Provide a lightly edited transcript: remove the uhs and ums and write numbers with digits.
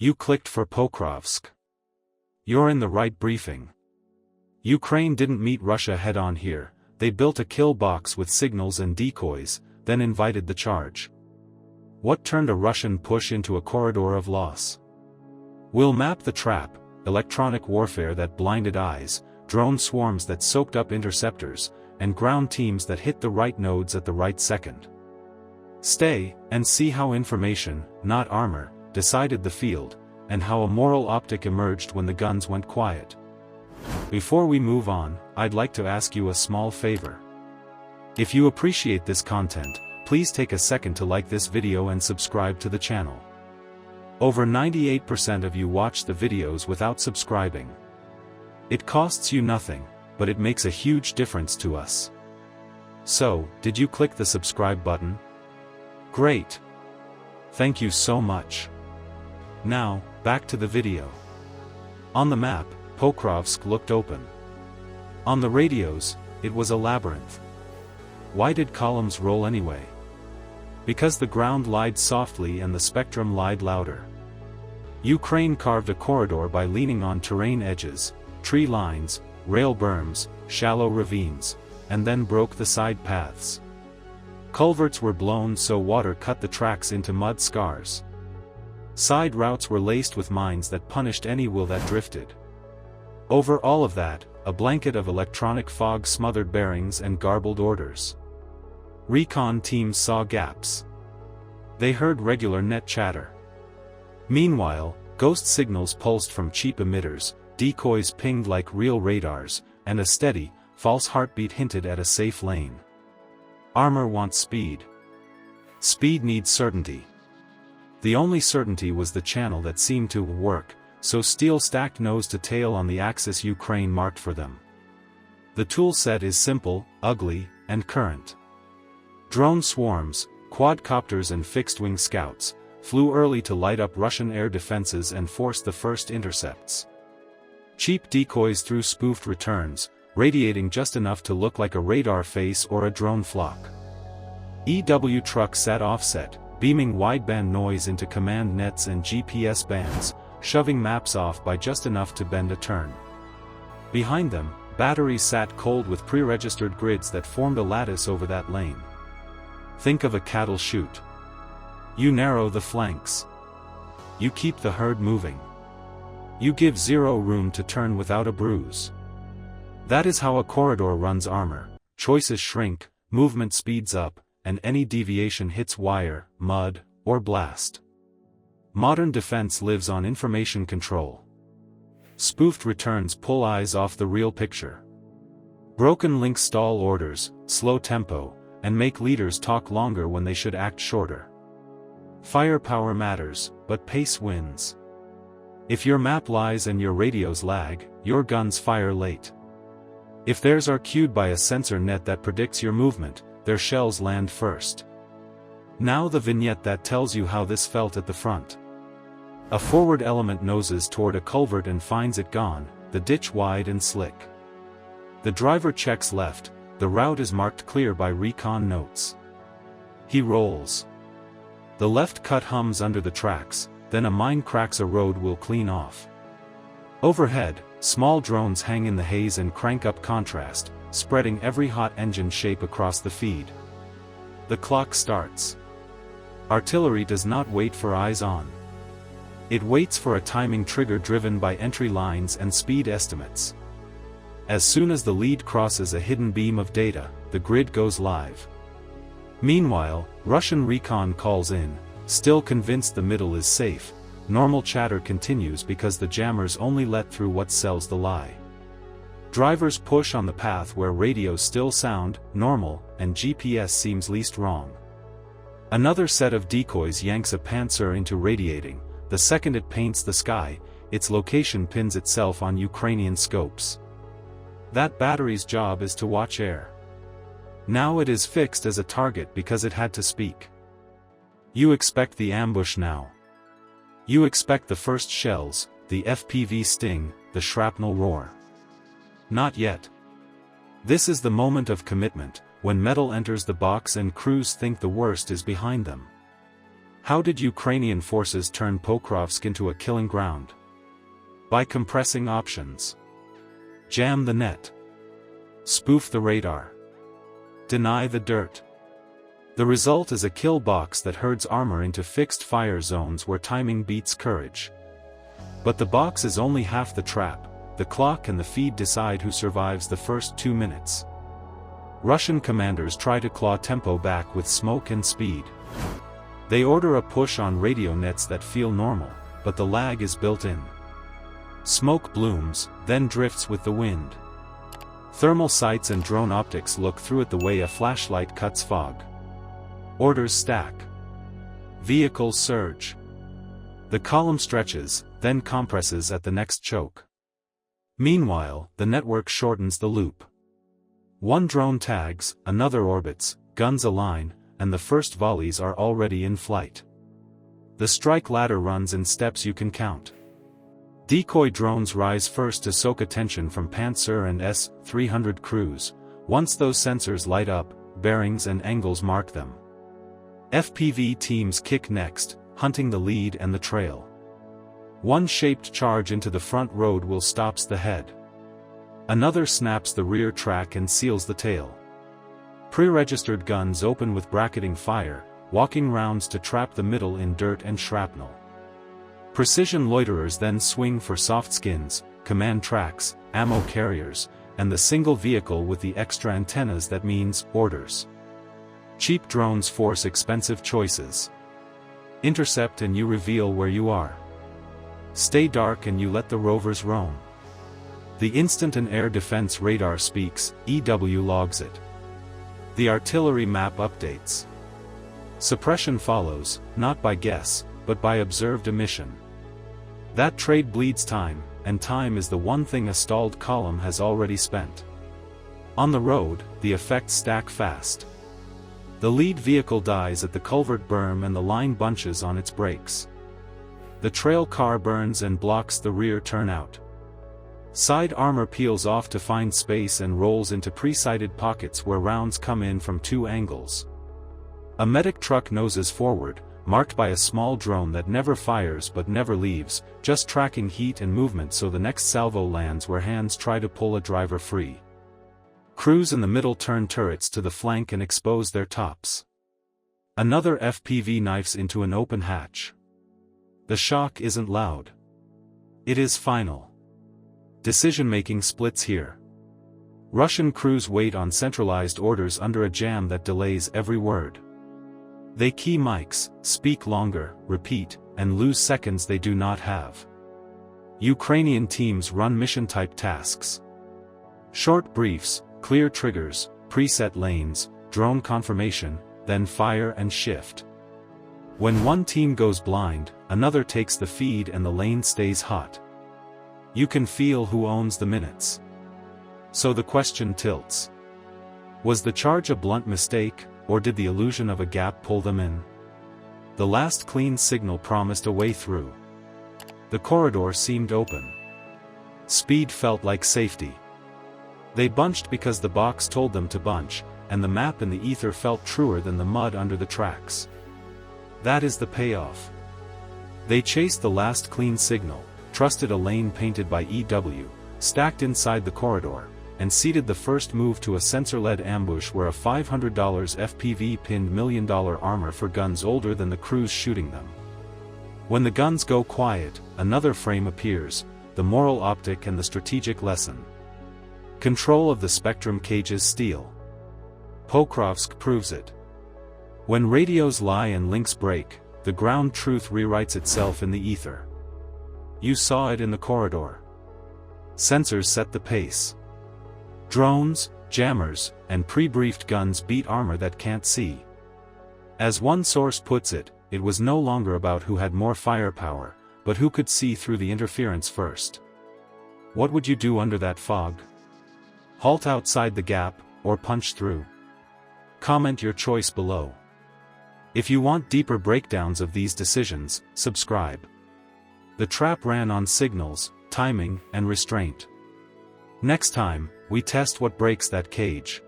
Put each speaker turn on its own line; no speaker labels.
You clicked for Pokrovsk. You're in the right briefing. Ukraine didn't meet Russia head-on here, they built a kill box with signals and decoys, then invited the charge. What turned a Russian push into a corridor of loss? We'll map the trap: electronic warfare that blinded eyes, drone swarms that soaked up interceptors, and ground teams that hit the right nodes at the right second. Stay, and see how information, not armor, decided the field, and how a moral optic emerged when the guns went quiet. Before we move on, I'd like to ask you a small favor. If you appreciate this content, please take a second to like this video and subscribe to the channel. Over 98% of you watch the videos without subscribing. It costs you nothing, but it makes a huge difference to us. So, did you click the subscribe button? Great! Thank you so much. Now, back to the video. On the map, Pokrovsk looked open. On the radios, it was a labyrinth. Why did columns roll anyway? Because the ground lied softly and the spectrum lied louder. Ukraine carved a corridor by leaning on terrain edges, tree lines, rail berms, shallow ravines, and then broke the side paths. Culverts were blown so water cut the tracks into mud scars. Side routes were laced with mines that punished any wheel that drifted. Over all of that, a blanket of electronic fog smothered bearings and garbled orders. Recon teams saw gaps. They heard regular net chatter. Meanwhile, ghost signals pulsed from cheap emitters, decoys pinged like real radars, and a steady, false heartbeat hinted at a safe lane. Armor wants speed. Speed needs certainty. The only certainty was the channel that seemed to work, so steel stacked nose to tail on the axis Ukraine marked for them. The tool set is simple, ugly, and current. Drone swarms, quadcopters and fixed-wing scouts, flew early to light up Russian air defenses and force the first intercepts. Cheap decoys threw spoofed returns, radiating just enough to look like a radar face or a drone flock. EW trucks sat offset, beaming wideband noise into command nets and GPS bands, shoving maps off by just enough to bend a turn. Behind them, batteries sat cold with pre-registered grids that formed a lattice over that lane. Think of a cattle chute. You narrow the flanks. You keep the herd moving. You give zero room to turn without a bruise. That is how a corridor runs armor. Choices shrink, movement speeds up, and any deviation hits wire, mud, or blast. Modern defense lives on information control. Spoofed returns pull eyes off the real picture. Broken links stall orders, slow tempo, and make leaders talk longer when they should act shorter. Firepower matters, but pace wins. If your map lies and your radios lag, your guns fire late. If theirs are cued by a sensor net that predicts your movement, their shells land first. Now the vignette that tells you how this felt at the front. A forward element noses toward a culvert and finds it gone, the ditch wide and slick. The driver checks left, the route is marked clear by recon notes. He rolls. The left cut hums under the tracks, then a mine cracks a road we'll clean off. Overhead, small drones hang in the haze and crank up contrast, spreading every hot engine shape across the feed. The clock starts. Artillery does not wait for eyes on. It waits for a timing trigger driven by entry lines and speed estimates. As soon as the lead crosses a hidden beam of data, the grid goes live. Meanwhile, Russian recon calls in, still convinced the middle is safe. Normal chatter continues because the jammers only let through what sells the lie. Drivers push on the path where radios still sound normal, and GPS seems least wrong. Another set of decoys yanks a Panzer into radiating. The second it paints the sky, its location pins itself on Ukrainian scopes. That battery's job is to watch air. Now it is fixed as a target because it had to speak. You expect the ambush now. You expect the first shells, the FPV sting, the shrapnel roar. Not yet. This is the moment of commitment, when metal enters the box and crews think the worst is behind them. How did Ukrainian forces turn Pokrovsk into a killing ground? By compressing options. Jam the net. Spoof the radar. Deny the dirt. The result is a kill box that herds armor into fixed fire zones where timing beats courage. But the box is only half the trap. The clock and the feed decide who survives the first 2 minutes. Russian commanders try to claw tempo back with smoke and speed. They order a push on radio nets that feel normal, but the lag is built in. Smoke blooms, then drifts with the wind. Thermal sights and drone optics look through it the way a flashlight cuts fog. Orders stack. Vehicles surge. The column stretches, then compresses at the next choke. Meanwhile, the network shortens the loop. One drone tags, another orbits, guns align, and the first volleys are already in flight. The strike ladder runs in steps you can count. Decoy drones rise first to soak attention from Panzer and S-300 crews. Once those sensors light up, bearings and angles mark them. FPV teams kick next, hunting the lead and the trail. One shaped charge into the front road will stops the head. Another snaps the rear track and seals the tail. Pre-registered guns open with bracketing fire, walking rounds to trap the middle in dirt and shrapnel. Precision loiterers then swing for soft skins, command tracks, ammo carriers, and the single vehicle with the extra antennas that means orders. Cheap drones force expensive choices. Intercept and you reveal where you are. Stay dark and you let the rovers roam. The instant an air defense radar speaks, EW logs it. The artillery map updates. Suppression follows, not by guess, but by observed emission. That trade bleeds time, and time is the one thing a stalled column has already spent. On the road, the effects stack fast. The lead vehicle dies at the culvert berm and the line bunches on its brakes. The trail car burns and blocks the rear turnout. Side armor peels off to find space and rolls into pre-sighted pockets where rounds come in from 2 angles. A medic truck noses forward, marked by a small drone that never fires but never leaves, just tracking heat and movement so the next salvo lands where hands try to pull a driver free. Crews in the middle turn turrets to the flank and expose their tops. Another FPV knifes into an open hatch. The shock isn't loud. It is final. Decision-making splits here. Russian crews wait on centralized orders under a jam that delays every word. They key mics, speak longer, repeat, and lose seconds they do not have. Ukrainian teams run mission-type tasks. Short briefs, clear triggers, preset lanes, drone confirmation, then fire and shift. When one team goes blind, another takes the feed and the lane stays hot. You can feel who owns the minutes. So the question tilts. Was the charge a blunt mistake, or did the illusion of a gap pull them in? The last clean signal promised a way through. The corridor seemed open. Speed felt like safety. They bunched because the box told them to bunch, and the map in the ether felt truer than the mud under the tracks. That is the payoff. They chased the last clean signal, trusted a lane painted by EW, stacked inside the corridor, and seeded the first move to a sensor-led ambush where a $500 FPV pinned $1 million armor for guns older than the crews shooting them. When the guns go quiet, another frame appears, the moral optic and the strategic lesson. Control of the spectrum cages steel. Pokrovsk proves it. When radios lie and links break, the ground truth rewrites itself in the ether. You saw it in the corridor. Sensors set the pace. Drones, jammers, and pre-briefed guns beat armor that can't see. As one source puts it, it was no longer about who had more firepower, but who could see through the interference first. What would you do under that fog? Halt outside the gap, or punch through? Comment your choice below. If you want deeper breakdowns of these decisions, subscribe. The trap ran on signals, timing, and restraint. Next time, we test what breaks that cage.